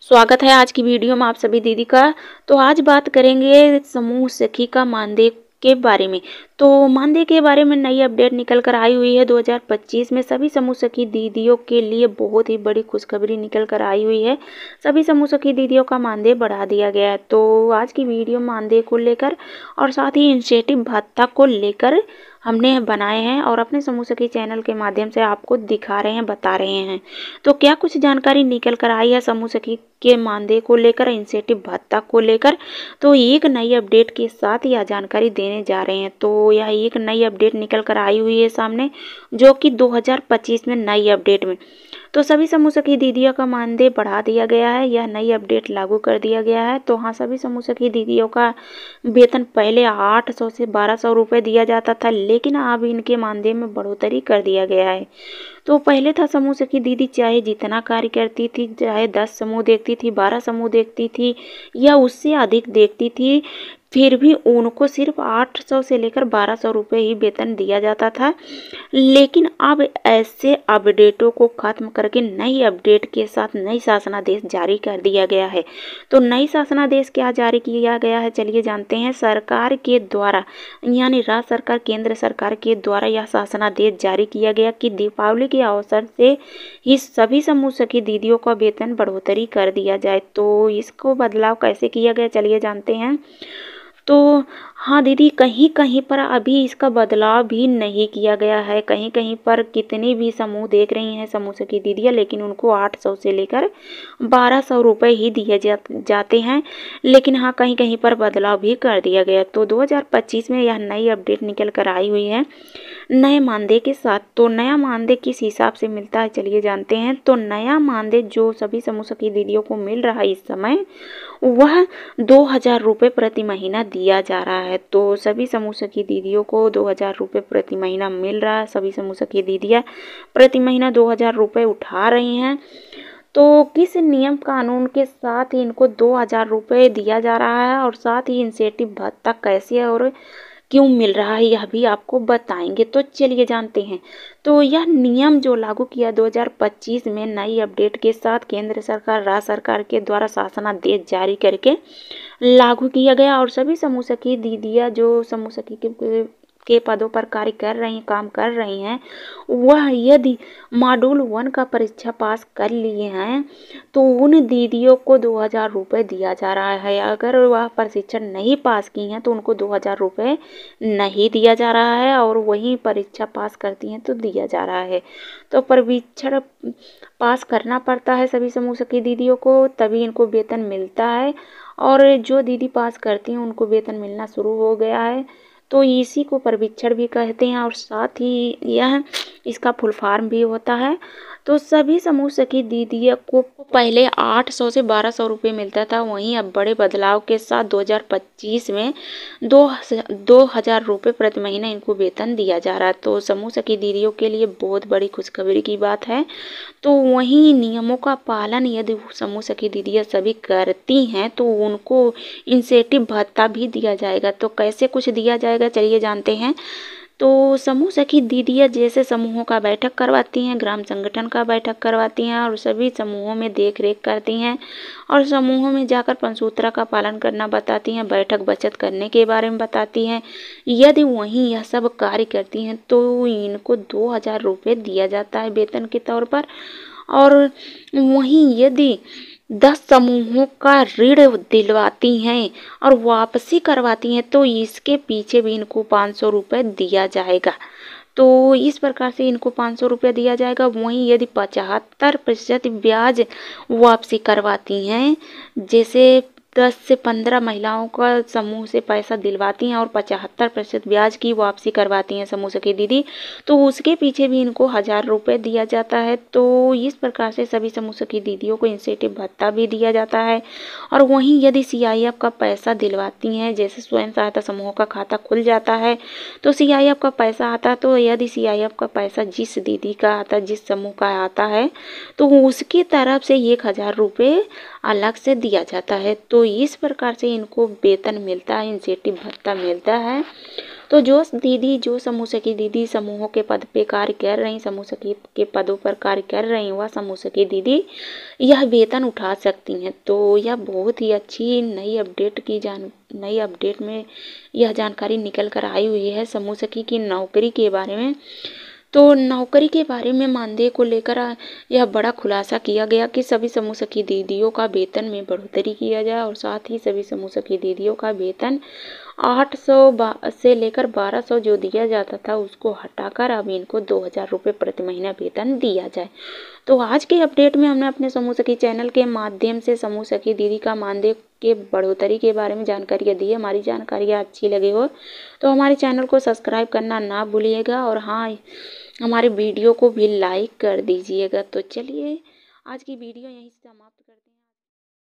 स्वागत है आज की वीडियो में आप सभी दीदी का। तो आज बात करेंगे समूह सखी का मानदेय के बारे में। तो मानदेय के बारे में नई अपडेट निकल कर आई हुई है। 2025 में सभी समूह सखी दीदियों के लिए बहुत ही बड़ी खुशखबरी निकल कर आई हुई है। सभी समूह सखी दीदियों का मानदेय बढ़ा दिया गया है। तो आज की वीडियो मानदेय को लेकर और साथ ही इंसेंटिव भत्ता को लेकर हमने बनाए हैं और अपने समूह सखी चैनल के माध्यम से आपको दिखा रहे हैं, बता रहे हैं। तो क्या कुछ जानकारी निकल कर आई है समूह सखी के मानदेय को लेकर, इंसेंटिव भत्ता को लेकर। तो एक नई अपडेट के साथ यह जानकारी देने जा रहे हैं। तो यह एक नई अपडेट निकल कर आई हुई है सामने, जो कि 2025 में नई अपडेट में तो सभी समूह सखी दीदियों का मानदेय बढ़ा दिया गया है। यह नई अपडेट लागू कर दिया गया है। तो हाँ, सभी समूह सखी दीदियों का वेतन पहले 800 से 1200 रुपये दिया जाता था, लेकिन अब इनके मानदेय में बढ़ोतरी कर दिया गया है। तो पहले था समूह सखी दीदी चाहे जितना कार्य करती थी, चाहे 10 समूह देखती थी, 12 समूह देखती थी या उससे अधिक देखती थी, फिर भी उनको सिर्फ 800 से लेकर 1200 रुपये ही वेतन दिया जाता था। लेकिन अब ऐसे अपडेटों को खत्म करके नई अपडेट के साथ नई शासनादेश जारी कर दिया गया है। तो नई शासनादेश क्या जारी किया गया है, चलिए जानते हैं। सरकार के द्वारा यानी राज्य सरकार, केंद्र सरकार के द्वारा यह शासनादेश जारी किया गया कि दीपावली के अवसर से ही सभी समूह सखी दीदियों का वेतन बढ़ोतरी कर दिया जाए। तो इसको बदलाव कैसे किया गया, चलिए जानते हैं। तो हाँ दीदी, कहीं कहीं पर अभी इसका बदलाव भी नहीं किया गया है। कहीं कहीं पर कितनी भी समूह देख रही हैं समूह सखी दीदियाँ, लेकिन उनको 800 से लेकर 1200 रुपये ही दिए जाते हैं। लेकिन हाँ, कहीं कहीं पर बदलाव भी कर दिया गया। तो 2025 में यह नई अपडेट निकल कर आई हुई है नए मानदेय के साथ। तो नया मानदेय किस हिसाब से मिलता है, चलिए जानते हैं। तो नया मानदेय जो सभी समूह सखी दीदियों को मिल रहा है इस समय, वह 2000 रुपये प्रति महीना दिया जा रहा है। तो सभी समूह सखी दीदियों को 2000 रुपये प्रति महीना मिल रहा है। सभी समूह सखी दीदियाँ प्रति महीना 2000 रुपये उठा रही हैं। तो किस नियम कानून के साथ इनको 2000 रुपये दिया जा रहा है और साथ ही इंसेंटिव भत्ता कैसे और क्यों मिल रहा है, यह भी आपको बताएंगे। तो चलिए जानते हैं। तो यह नियम जो लागू किया 2025 में नई अपडेट के साथ केंद्र सरकार, राज्य सरकार के द्वारा शासनादेश जारी करके लागू किया गया और सभी समूह सखी दीदियाँ जो समूह सखी के पदों पर कार्य कर रही हैं, काम कर रही हैं, वह यदि मॉड्यूल 1 का परीक्षा पास कर लिए हैं तो उन दीदियों को 2000 रुपये दिया जा रहा है। अगर वह प्रशिक्षण नहीं पास की हैं तो उनको 2000 रुपये नहीं दिया जा रहा है और वहीं परीक्षा पास करती हैं तो दिया जा रहा है। तो परीक्षण पास करना पड़ता है सभी समूह सखी दीदियों को, तभी इनको वेतन मिलता है। और जो दीदी पास करती हैं उनको वेतन मिलना शुरू हो गया है। तो इसी को प्रशिक्षण भी कहते हैं और साथ ही यह इसका फुल फॉर्म भी होता है। तो सभी समूह सखी दीदियों को पहले 800 से 1200 रुपये मिलता था, वहीं अब बड़े बदलाव के साथ 2025 में 2000 रुपये प्रति महीना इनको वेतन दिया जा रहा है। तो समूह सखी दीदियों के लिए बहुत बड़ी खुशखबरी की बात है। तो वहीं नियमों का पालन यदि समूह सखी दीदियाँ सभी करती हैं तो उनको इंसेंटिव भत्ता भी दिया जाएगा। तो कैसे कुछ दिया जाएगा, चलिए जानते हैं। तो समूह सखी दीदियाँ जैसे समूहों का बैठक करवाती हैं, ग्राम संगठन का बैठक करवाती हैं और सभी समूहों में देख रेख करती हैं और समूहों में जाकर पंचसूत्रा का पालन करना बताती हैं, बैठक बचत करने के बारे में बताती हैं। यदि वहीं यह सब कार्य करती हैं तो इनको 2000 रुपये दिया जाता है वेतन के तौर पर। और वहीं यदि 10 समूहों का ऋण दिलवाती हैं और वापसी करवाती हैं तो इसके पीछे भी इनको 500 रुपये दिया जाएगा। तो इस प्रकार से इनको 500 रुपये दिया जाएगा। वहीं यदि 75% ब्याज वापसी करवाती हैं, जैसे 10 से 15 महिलाओं का समूह से पैसा दिलवाती हैं और 75% ब्याज की वापसी करवाती हैं समूह सखी दीदी, तो उसके पीछे भी इनको 1000 रुपये दिया जाता है। तो इस प्रकार से सभी समूह सखी दीदियों को इंसेंटिव भत्ता भी दिया जाता है। और वहीं यदि CIF का पैसा दिलवाती हैं, जैसे स्वयं सहायता समूहों का खाता खुल जाता है तो CIF का पैसा आता है, तो यदि CIF का पैसा जिस दीदी का आता है, जिस समूह का आता है, तो उसकी तरफ से 1000 रुपये अलग से दिया जाता है। तो इस प्रकार से इनको वेतन मिलता है, इंसेंटिव भत्ता मिलता है। तो जो समूह सखी दीदी समूहों के पद पे कार्य कर रही, समूह सखी के पदों पर कार्य कर रही, वह समूह सखी दीदी यह वेतन उठा सकती हैं। तो यह बहुत ही अच्छी नई अपडेट में यह जानकारी निकल कर आई हुई है समूह सखी की नौकरी के बारे में। तो नौकरी के बारे में मानदेय को लेकर यह बड़ा खुलासा किया गया कि सभी समूह सखी दीदियों का वेतन में बढ़ोतरी किया जाए और साथ ही सभी समूह सखी दीदियों का वेतन 800 से लेकर 1200 जो दिया जाता था उसको हटाकर अब इनको 2000 रुपये प्रति महीना वेतन दिया जाए। तो आज के अपडेट में हमने अपने समूह सखी चैनल के माध्यम से समूह सखी दीदी का मानदेय के बढ़ोतरी के बारे में जानकारियाँ दी है। हमारी जानकारियाँ अच्छी लगी हो तो हमारे चैनल को सब्सक्राइब करना ना भूलिएगा और हाँ, हमारे वीडियो को भी लाइक कर दीजिएगा। तो चलिए आज की वीडियो यहीं से समाप्त करते हैं।